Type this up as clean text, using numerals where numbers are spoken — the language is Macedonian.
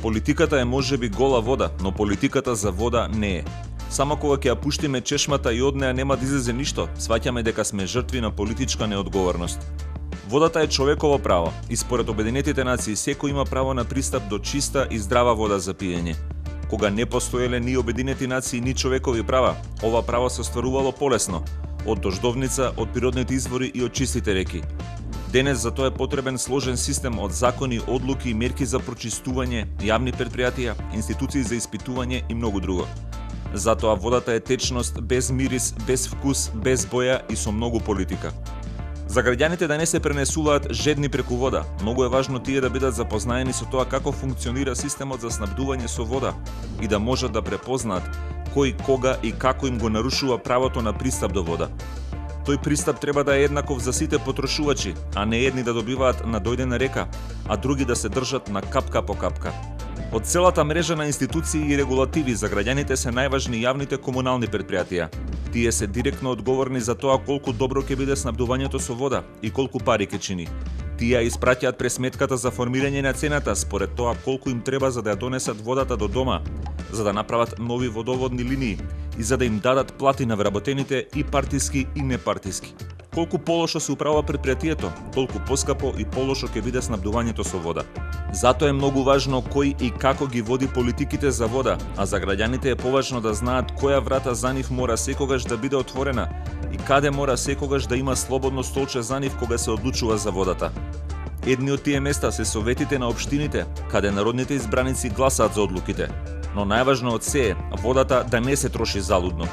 Политиката е можеби гола вода, но политиката за вода не е. Само кога ќе ја пуштиме чешмата и од неа нема да излезе ништо, сваќаме дека сме жртви на политичка неодговорност. Водата е човеково право и според Обединетите нации секој има право на пристап до чиста и здрава вода за пиење. Кога не постоеле ни Обединети нации ни човекови права, ова право се остварувало полесно од дождовница, од природните извори и од чистите реки. Денес за тоа е потребен сложен систем од закони, одлуки и мерки за прочистување, јавни предпријатија, институции за испитување и многу друго. Затоа водата е течност без мирис, без вкус, без боја и со многу политика. За граѓаните да не се пренесуваат жедни преку вода, многу е важно тие да бидат запознаени со тоа како функционира системот за снабдување со вода и да можат да препознаат кој, кога и како им го нарушува правото на пристап до вода. Тој пристап треба да е еднаков за сите потрошувачи, а не едни да добиваат на дојдена река, а други да се држат на капка по капка. Од целата мрежа на институции и регулативи за граѓаните се најважни јавните комунални предпријатија. Тие се директно одговорни за тоа колку добро ќе биде снабдувањето со вода и колку пари ќе чини. Тие ја испраќаат пресметката за формирање на цената според тоа колку им треба за да ја донесат водата до дома, за да направат нови водоводни линии и за да им дадат плати на вработените и партиски и непартиски. Колку полошо се управува предпријатието, толку поскапо и полошо ќе биде снабдувањето со вода. Затоа е многу важно кој и како ги води политиките за вода, а за граѓаните е поважно да знаат која врата за нив мора секогаш да биде отворена и каде мора секогаш да има слободно столче за нив кога се одлучува за водата. Едни од тие места се советите на општините, каде народните избраници гласаат за одлуките. Но најважно од се е водата да не се троши залудно.